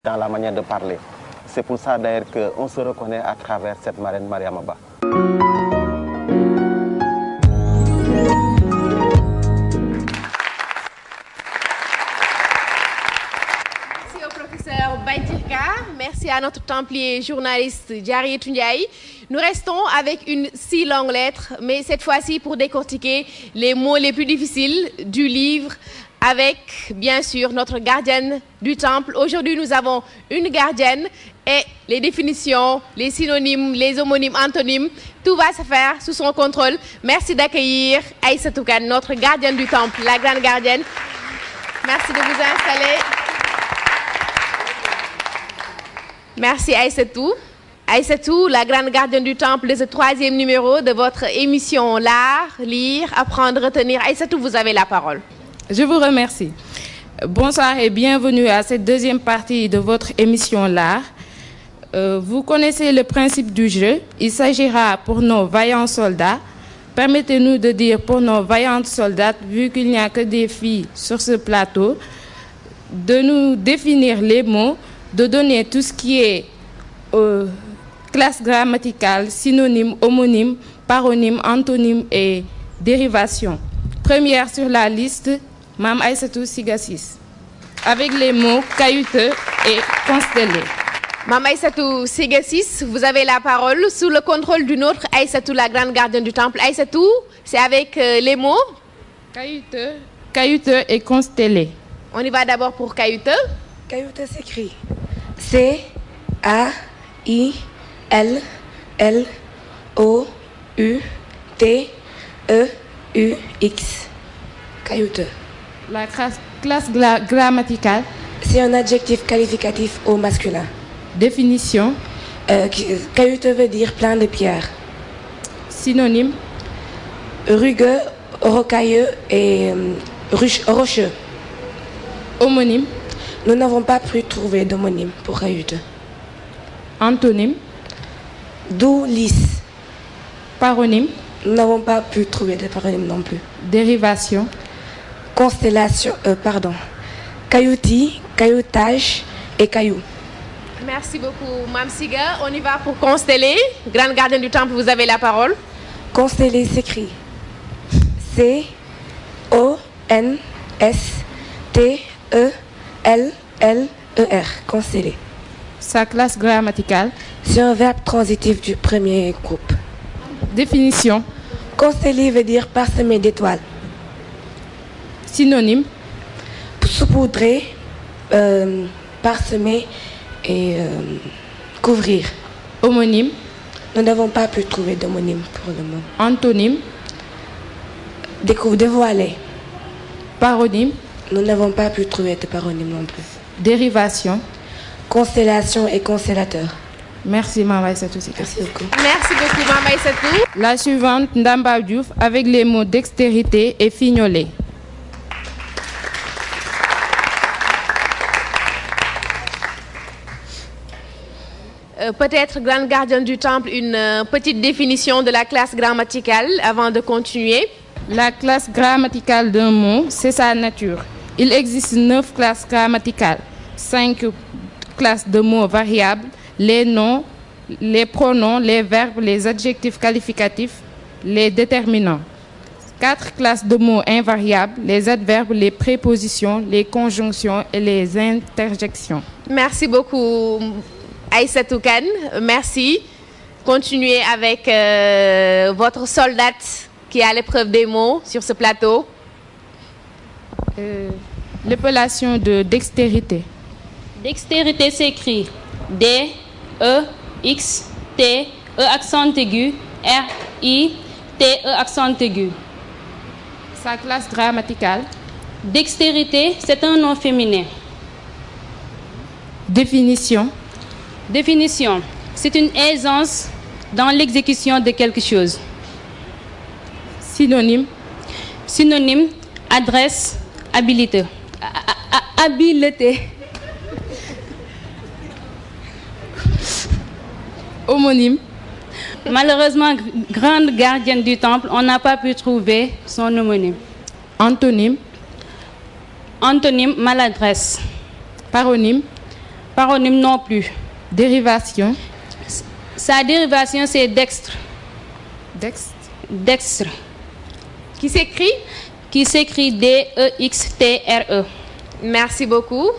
dans la manière de parler. C'est pour ça d'ailleurs qu'on se reconnaît à travers cette marraine Mariama Ba. Merci au professeur Baïtirka, merci à notre templier journaliste Diary Tundiaï. Nous restons avec une si longue lettre, mais cette fois-ci pour décortiquer les mots les plus difficiles du livre avec, bien sûr, notre gardienne du temple. Aujourd'hui, nous avons une gardienne et les définitions, les synonymes, les homonymes, antonymes, tout va se faire sous son contrôle. Merci d'accueillir Aïssatou Kane, notre gardienne du temple, la grande gardienne. Merci de vous installer. Merci Aïssatou. Aïssatou, la grande gardienne du temple de ce 3e numéro de votre émission L'Art, Lire, Apprendre, Retenir. Aïssatou, vous avez la parole. Je vous remercie. Bonsoir et bienvenue à cette 2e partie de votre émission L'Art. Vous connaissez le principe du jeu. Il s'agira pour nos vaillants soldats. Permettez-nous de dire pour nos vaillantes soldates, vu qu'il n'y a que des filles sur ce plateau, de nous définir les mots, de donner tout ce qui est classe grammaticale, synonyme, homonyme, paronyme, antonyme et dérivation. Première sur la liste, Mme Aïssatou Sigassis, avec les mots caillouteux et constellé. Mme Aïssatou Sigassis, vous avez la parole sous le contrôle d'une autre Aïssatou, la grande gardienne du temple. Aïssatou, c'est avec les mots caillouteux et constellé. On y va d'abord pour caillouteux. Caillouteux s'écrit C-A-I-L-L-O-U-T-E-U-X. Caillouteux. La classe grammaticale. C'est un adjectif qualificatif au masculin. Définition. Caillouteux veut dire plein de pierres. Synonyme. Rugueux, rocailleux et rocheux. Homonyme. Nous n'avons pas pu trouver d'homonyme pour caillouteux. Antonyme. Doux, lisse. Paronyme. Nous n'avons pas pu trouver de paronyme non plus. Dérivation. Constellation, cailloutis, cailloutage et caillou. Merci beaucoup, Mme Siga. On y va pour consteller. Grande gardienne du temple, vous avez la parole. Consteller s'écrit C-O-N-S-T-E-L-L-E-R. Consteller. Sa classe grammaticale. C'est un verbe transitif du premier groupe. Définition. Consteller veut dire parsemé d'étoiles. Synonyme. Saupoudrer, parsemer et couvrir. Homonyme. Nous n'avons pas pu trouver d'homonyme pour le moment. Antonyme. Dévoiler. Paronyme. Nous n'avons pas pu trouver de paronyme non plus. Dérivation. Constellation et constellateur. Merci, Mme Aïssatou. Merci beaucoup. Merci beaucoup, Mme Aïssatou. La suivante, Ndamba Diouf, avec les mots dextérité et fignolet. Peut-être, grande gardienne du temple, une petite définition de la classe grammaticale avant de continuer. La classe grammaticale d'un mot, c'est sa nature. Il existe 9 classes grammaticales, 5 classes de mots variables, les noms, les pronoms, les verbes, les adjectifs qualificatifs, les déterminants. 4 classes de mots invariables, les adverbes, les prépositions, les conjonctions et les interjections. Merci beaucoup, Aïssatou Kane. Merci. Continuez avec votre soldate qui a l'épreuve des mots sur ce plateau. L'épellation de dextérité. Dextérité s'écrit D-E-X-T-E accent aigu R-I-T-E accent aigu. Sa classe grammaticale. Dextérité, c'est un nom féminin. Définition. Définition, c'est une aisance dans l'exécution de quelque chose. Synonyme. Synonyme, adresse, habileté. Habileté. Homonyme. Malheureusement, grande gardienne du temple, on n'a pas pu trouver son homonyme. Antonyme. Antonyme, maladresse. Paronyme. Paronyme non plus. Dérivation. Sa dérivation, c'est dextre. Dextre. Dextre. Qui s'écrit? Qui s'écrit D-E-X-T-R-E. Merci beaucoup.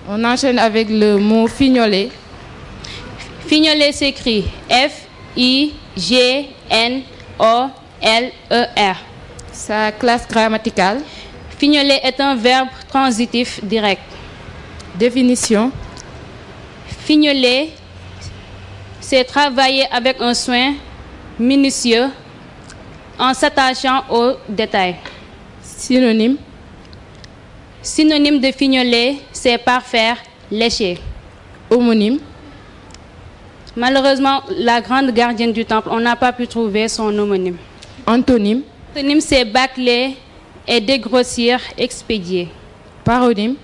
On enchaîne avec le mot fignoler. Fignoler s'écrit F-I-G-N-O-L-E-R. Sa classe grammaticale. Fignoler est un verbe transitif direct. Définition. Fignoler, c'est travailler avec un soin minutieux en s'attachant aux détails. Synonyme. Synonyme de fignoler, c'est parfaire, lécher. Homonyme. Malheureusement, la grande gardienne du temple, on n'a pas pu trouver son homonyme. Antonyme. Antonyme, c'est bâcler et dégrossir, expédier. Paronyme.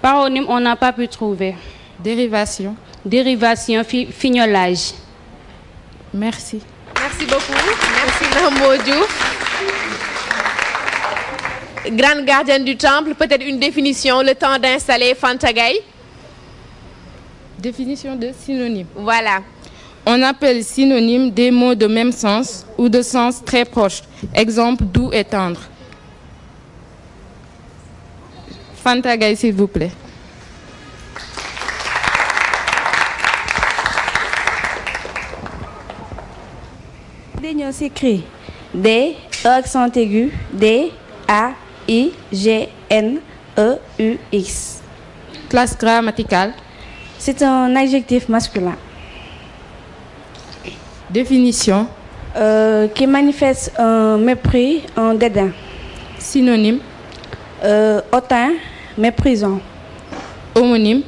Paronyme, on n'a pas pu trouver. Dérivation. Dérivation, fignolage. Merci. Merci beaucoup. Merci Nambo Diouf. Grande gardienne du temple, peut-être une définition, le temps d'installer Fanta Gaye. Définition de synonyme. Voilà. On appelle synonyme des mots de même sens ou de sens très proche. Exemple, doux et tendre. Fanta Gaye, s'il vous plaît. Dénion s'écrit D, E accent aigu, D, A, I, G, N, E, U, X. Classe grammaticale. C'est un adjectif masculin Définition. qui manifeste un mépris, un dédain. Synonyme. Hautain, méprisant. Homonyme.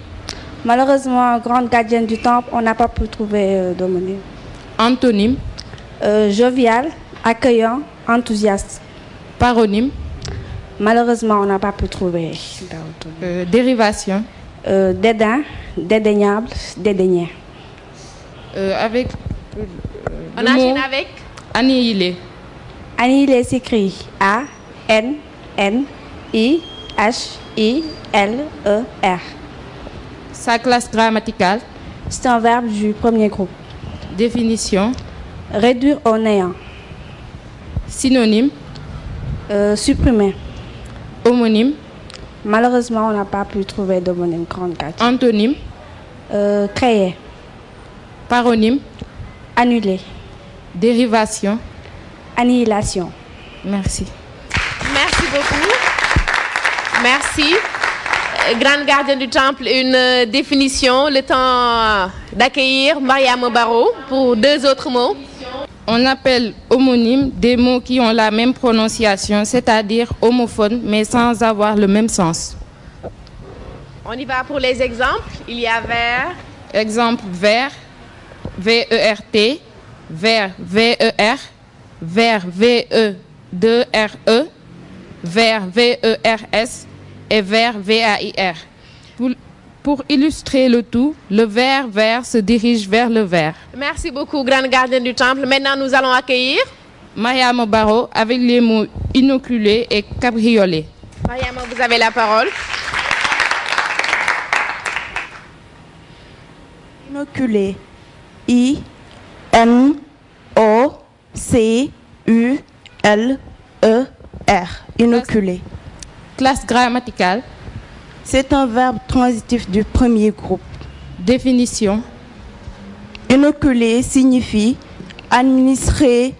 Malheureusement, grande gardienne du temple, on n'a pas pu trouver d'homonyme. Antonyme. Jovial, accueillant, enthousiaste. Paronyme. Malheureusement, on n'a pas pu trouver. Dérivation. Dédain, dédaignable, dédaigné. Avec On le enchaîne mot avec annihilé. Annihilé s'écrit A, N, N, I, H, I, L, E, R. Sa classe grammaticale. C'est un verbe du premier groupe. Définition. Réduire au néant. Synonyme. Supprimer. Homonyme. Malheureusement, on n'a pas pu trouver d'homonyme grande gardienne. Antonyme. Créer. Paronyme. Annuler. Dérivation. Annihilation. Merci. Merci beaucoup. Merci. Grande gardienne du temple, une définition, le temps d'accueillir Mariam Baro pour 2 autres mots. On appelle homonyme des mots qui ont la même prononciation, c'est-à-dire homophones, mais sans avoir le même sens. On y va pour les exemples. Il y a vert. Exemple, vert, V-E-R-T, vert, V-E-R, vert, V-E-2-R-E, vert, V-E-R-S et vert, V-A-I-R. Pour illustrer le tout, le vert se dirige vers le vert. Merci beaucoup, grande gardienne du temple. Maintenant, nous allons accueillir Mariam Baro avec les mots inoculé et cabriolet. Mariam, vous avez la parole. Inoculé. I-N-O-C-U-L-E-R. Inoculé. Classe grammaticale. C'est un verbe transitif du premier groupe. Définition. Inoculer signifie administrer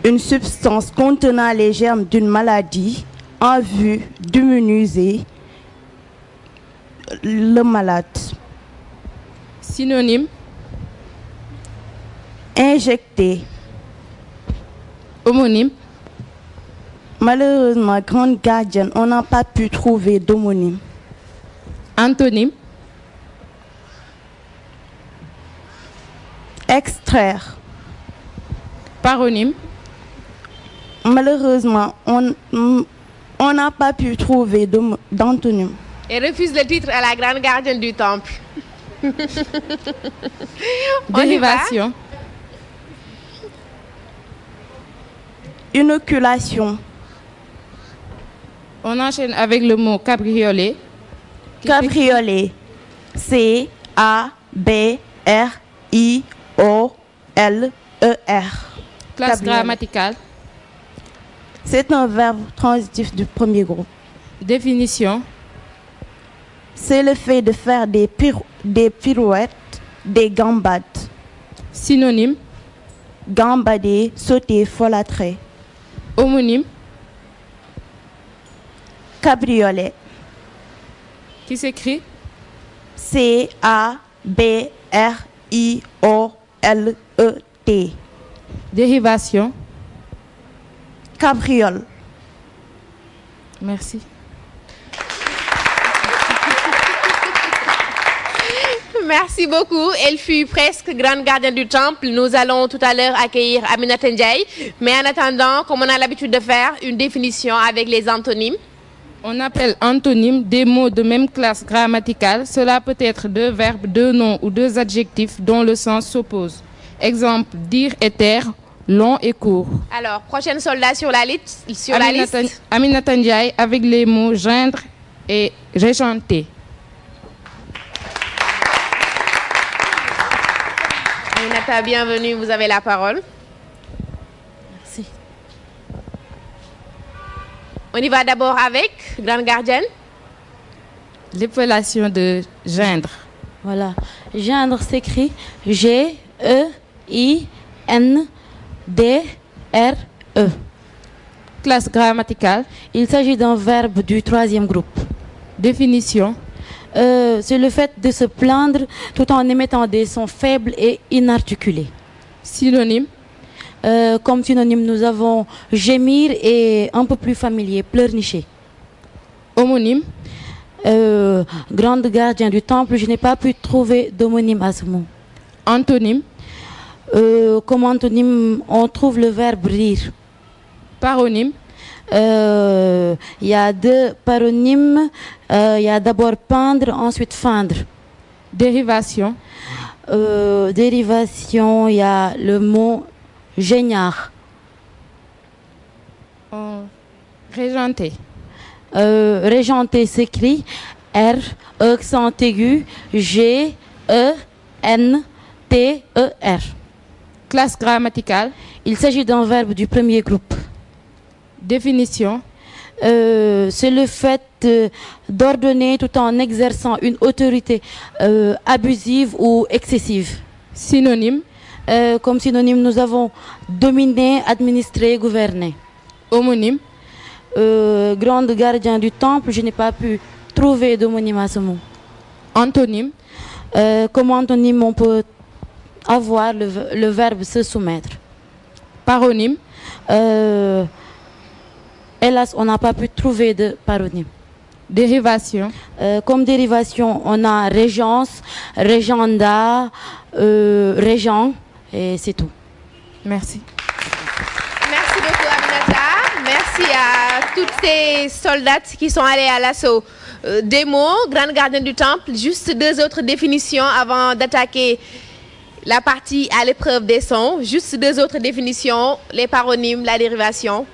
une substance contenant les germes d'une maladie en vue d'immuniser le malade. Synonyme. Injecter. Homonyme. Malheureusement, grande gardienne, on n'a pas pu trouver d'homonyme. Antonyme. Extraire. Paronyme. Malheureusement, on n'a pas pu trouver d'antonyme. Et refuse le titre à la grande gardienne du temple. Dérivation. Inoculation. On enchaîne avec le mot cabriolet. Cabriolet. C-A-B-R-I-O-L-E-R. Classe Cabriolet. grammaticale. C'est un verbe transitif du premier groupe. Définition. C'est le fait de faire des pirouettes, des gambades. Synonyme. Gambader, sauter, folâtrer. Homonyme. Cabriolet. Qui s'écrit C-A-B-R-I-O-L-E-T. Dérivation. Cabriole. Merci. Merci beaucoup. Elle fut presque grande gardienne du temple. Nous allons tout à l'heure accueillir Aminata Ndiaye. Mais en attendant, comme on a l'habitude de faire, une définition avec les antonymes. On appelle antonyme des mots de même classe grammaticale. Cela peut être deux verbes, deux noms ou deux adjectifs dont le sens s'oppose. Exemple, dire et taire, long et court. Alors, prochaine soldat sur la liste. Aminata Ndiaye avec les mots geindre et régenter. Aminata, bienvenue, vous avez la parole. Merci. On y va d'abord avec grande gardienne. L'épellation de geindre. Voilà. Geindre s'écrit G-E-I-N-D-R-E. Classe grammaticale. Il s'agit d'un verbe du troisième groupe. Définition. C'est le fait de se plaindre tout en émettant des sons faibles et inarticulés. Synonyme. Comme synonyme, nous avons gémir et un peu plus familier, pleurnicher. Homonyme. Grande gardien du temple, je n'ai pas pu trouver d'homonyme à ce mot. Antonyme. Comme antonyme, on trouve le verbe rire. Paronyme. Il y a deux paronymes. Il y a d'abord peindre, ensuite feindre. Dérivation. Dérivation, il y a le mot géniard. Régenter. Régenter s'écrit R, accent aigu, G, E, N, T, E, R. Classe grammaticale. Il s'agit d'un verbe du premier groupe. Définition. C'est le fait d'ordonner tout en exerçant une autorité abusive ou excessive. Synonyme. Comme synonyme, nous avons dominer, administrer, gouverner. Homonyme. Grande gardien du temple, je n'ai pas pu trouver d'homonyme à ce mot. Antonyme. Comme antonyme, on peut avoir le verbe se soumettre. Paronyme. Hélas, on n'a pas pu trouver de paronyme. Dérivation. Comme dérivation, on a régence, régenda, régent, et c'est tout. Merci. Merci beaucoup, Aminata. Merci à toutes ces soldats qui sont allés à l'assaut des mots, grande gardienne du temple. Juste deux autres définitions avant d'attaquer la partie à l'épreuve des sons. Juste deux autres définitions, les paronymes, la dérivation.